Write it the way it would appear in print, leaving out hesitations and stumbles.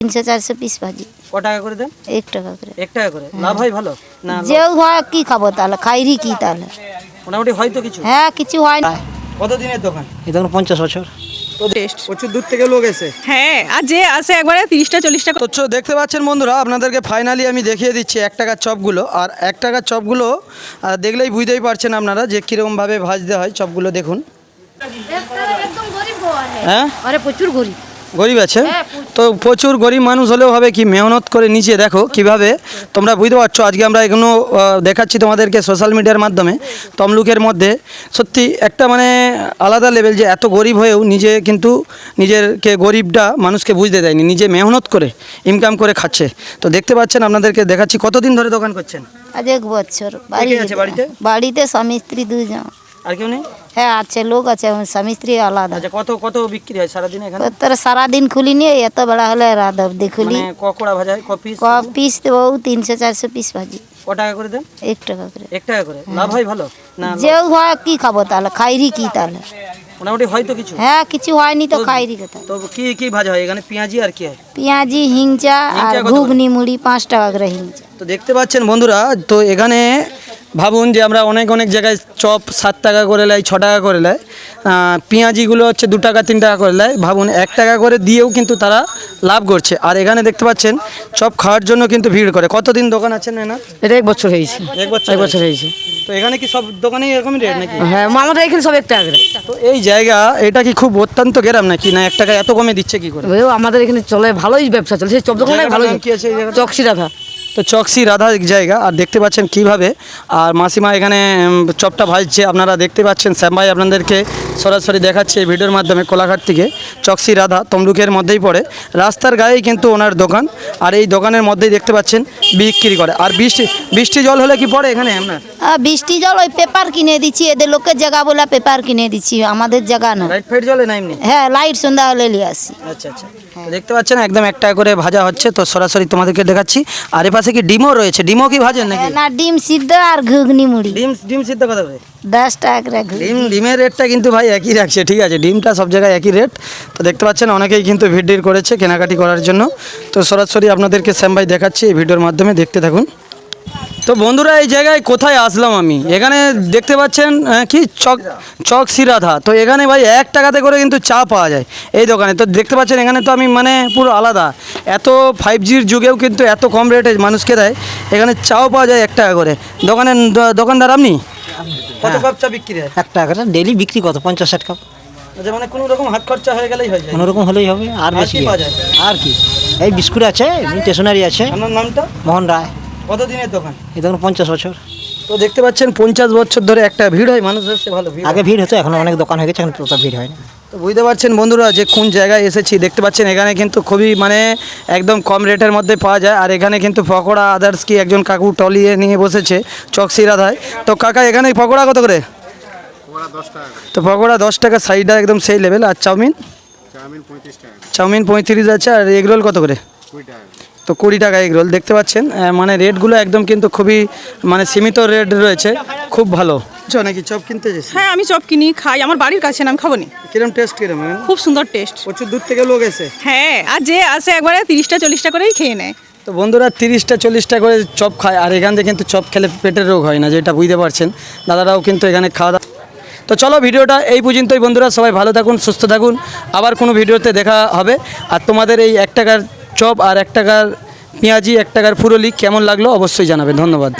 300-400 piece ভাজি। ক টাকা করে দেন? 1 টাকা করে। 1 টাকা করে। লাভ হয় ভালো না? যেও হয় কি খাবো তাহলে, খাইরি কি তাহলে? মোটামুটি হয়তো কিছু। হ্যাঁ, কিছু হয় না। কত দিনের দোকান? এই দোকান 50 বছর। তো প্রচুর দূর থেকে লোক এসে। হ্যাঁ, আর যে আসে একবারে 30টা 40টা। তো দেখতে পাচ্ছেন বন্ধুরা, আপনাদেরকে ফাইনালি আমি দেখিয়ে দিচ্ছি 1 টাকার চপগুলো। আর 1 টাকার চপগুলো দেখলেই বুঝতেই পারছেন আপনারা যে কীরকমভাবে ভাজতে হয়। চপগুলো দেখুন। হ্যাঁ, আরে প্রচুর গরিব। গরিব আছে তো, প্রচুর গরিব মানুষ হলেও হবে কি মেহনত করে নিচে দেখো কিভাবে তোমরা বুঝতে পারছো। আজকে আমরা এগুলো দেখাচ্ছি তোমাদেরকে সোশ্যাল মিডিয়ার মাধ্যমে। তমলুকের মধ্যে সত্যি একটা মানে আলাদা লেভেল যে এত গরিব হয়েও নিজে কিন্তু নিজেরকে গরিবটা মানুষকে বুঝতে দেয়নি, নিজে মেহনত করে ইনকাম করে খাচ্ছে। তো দেখতে পাচ্ছেন, আপনাদেরকে দেখাচ্ছি। কতদিন ধরে দোকান করছেন? আজ 1 বছর। কে আছে বাড়িতে? বাড়িতে স্বামী স্ত্রী 2 জন। আর কেউ নেই? হ্যাঁ আছে, লোক আছে, আমার স্বামী স্ত্রী আলাদা। আচ্ছা, কত কত বিক্রি হয় সারাদিনে এখানে? তোর সারাদিন খুলি নিয়ে এত বেলা হলে রাত অব্দি খুলি। মানে ককড়া ভাজা হয়, কপিস পিস দেবো 300-400 পিস ভাজি। ক টাকা করে দেন? 1 টাকা করে। 1 টাকা করে। লাভ হয় ভালো না? যেও হয় কি খাবো তাহলে, খাইরি কি তাহলে? মোটামুটি হয়তো কিছু। হ্যাঁ, কিছু হয়নি তো খাইরি কথা। তো কি কি ভাজা হয় এখানে? পেঁয়াজি আর কি হয়? পেঁয়াজি, হিংচা আর কত করে? ঘুগনি মুড়ি 5 টাকা করে হিংচা। তো দেখতে পাচ্ছেন বন্ধুরা, তো এখানে ভাবুন যে আমরা অনেক অনেক জায়গায় চপ 7 টাকা করে নেয়, 6 টাকা করে নেয়, পেঁয়াজিগুলো হচ্ছে 2 টাকা 3 টাকা করে নেয়। ভাবুন 1 টাকা করে দিয়েও কিন্তু তারা লাভ করছে। আর এখানে দেখতে পাচ্ছেন চপ খাওয়ার জন্য কিন্তু ভিড় করে। কতদিন দোকান আছেন না? এটা 1 বছর হয়েছে। 1 বছর। 1 বছর হয়েছে। তো এখানে কি সব দোকানেই এরকমই রেট নাকি? হ্যাঁ, আমাদের এখানে সব 1 টাকা করে। তো এই জায়গা এটা কি খুব অত্যন্ত গ্রাম নাকি, না 1 টাকা এত কমে দিচ্ছে কি করে? আমাদের এখানে চলে, ভালোই ব্যবসা চলে। সেই চপ দোকানে ভালোই। কি আছে এই জায়গাটা? চকসি রাধা। তো চকসি রাধা জায়গা। আর দেখতে পাচ্ছেন কিভাবে আর মাসিমা এখানে চপটা ভাজছে। আপনারা দেখতে পাচ্ছেন, শ্যাম ভাই আপনাদেরকে সরাসরি দেখাচ্ছে এই ভিডিওর মাধ্যমে। কোলাঘাট থেকে চকসি রাধা তমলুকের মধ্যেই পড়ে, রাস্তার গায়েই কিন্তু ওনার দোকান। আর এই দোকানের মধ্যেই দেখতে পাচ্ছেন বিক্রি করে। আর বৃষ্টি জল হলে কি পড়ে এখানে আপনার? বৃষ্টি জল ওই পেপার কিনে দিচ্ছি, এদের লোকের জায়গা বলে পেপার কিনে দিচ্ছি, আমাদের জায়গা না। লাইট ফাইট জলে না এমনি? হ্যাঁ, লাইট সন্ধ্যা হলে নিয়ে আসি। আচ্ছা আচ্ছা। তো দেখতে পাচ্ছেন একদম 1 টাকা করে ভাজা হচ্ছে। তো সরাসরি তোমাদেরকে দেখাচ্ছি। আর এপাশে কি ডিমও রয়েছে? ডিমও কি ভাজেন নাকি? না, ডিম সিদ্ধ আর ঘুগনি মুড়ি। ডিম সিদ্ধ কথা বলে 10 টাকা করে ঘুগনি। ডিমের রেটটা কিন্তু ভাই একই রাখছে, ঠিক আছে? ডিমটা সব জায়গায় একই রেট। তো দেখতে পাচ্ছেন অনেকেই কিন্তু ভিড় করেছে কেনাকাটি করার জন্য। তো সরাসরি আপনাদেরকে শ্যাম ভাই দেখাচ্ছি এই ভিডিওর মাধ্যমে, দেখতে থাকুন। তো বন্ধুরা, এই জায়গায় কোথায় আসলাম আমি? এখানে দেখতে পাচ্ছেন কি চকসি রাধা। তো এখানে ভাই 1 টাকাতে করে কিন্তু চা পাওয়া যায় এই দোকানে। তো দেখতে পাচ্ছেন এখানে তো আমি মানে পুরো আলাদা, এত 5Gর যুগেও কিন্তু এত কম রেটে মানুষকে দেয়। এখানে চাও পাওয়া যায় 1 টাকা করে। দোকানদার আপনি কত কাপ চা বিক্রি হয়? 1 টাকা করে ডেইলি বিক্রি। কত? 50-60 কাপ। আচ্ছা, মানে কোনো রকম হাত খরচা হয়ে গেলেই হয়ে যায়? কোনো রকম হলেই হবে। আর বেশি কি পাওয়া যায়? আর কি, এই বিস্কুট আছে, স্টেশনারি আছে। আপনার নামটা? মোহন রায়। কত দিনের দোকান? এই দোকান 50 বছর। তো দেখতে পাচ্ছেন 50 বছর ধরে একটা ভিড় হয়, মানুষ এসে ভালো ভিড়। আগে ভিড় হতো, এখন অনেক দোকান হয়ে গেছে, এখন তত ভিড় হয় না। তো বুঝতে পারছেন বন্ধুরা যে কোন জায়গায় এসেছি। দেখতে পাচ্ছেন এখানে কিন্তু খুবই মানে একদম কম রেটের মধ্যে পাওয়া যায়। আর এখানে কিন্তু পকোড়া আদার্স কি একজন কাকু টলিয়ে নিয়ে বসেছে চকসি রাধায়। তো কাকা, এখানে পকোড়া কত করে? তো পকোড়া 10 টাকা, সাইডটা একদম সেই লেভেল। আর চাউমিন 35 আছে। আর এগরোল কত করে? তো 20 টাকা এগরোল। দেখতে পাচ্ছেন মানে রেটগুলো একদম কিন্তু খুবই মানে সীমিত রেট রয়েছে, খুব ভালো। নাকি চপ কিনতে যাচ্ছি? হ্যাঁ, আমি চপ কিনি, খাই, আমার বাড়ির কাছে না, আমি খাবো নি। কিরম টেস্ট কিরম? খুব সুন্দর টেস্ট। প্রচুর দূর থেকে লোক এসে। হ্যাঁ, আর যে আসে একবারে 30টা 40টা করেই খেয়ে নেয়। তো বন্ধুরা 30টা 40টা করে চপ খায়। আর এখান থেকে কিন্তু চপ খেলে পেটের রোগ হয় না, যেটা বুঝতে পারছেন। দাদারাও কিন্তু এখানে খাওয়া দাওয়া। তো চলো, ভিডিওটা এই পর্যন্তই বন্ধুরা। সবাই ভালো থাকুন, সুস্থ থাকুন। আবার কোনো ভিডিওতে দেখা হবে। আর তোমাদের এই 1 টাকার চপ আর 1 টাকার পেঁয়াজি, 1 টাকার ফুরলি কেমন লাগলো অবশ্যই জানাবেন। ধন্যবাদ।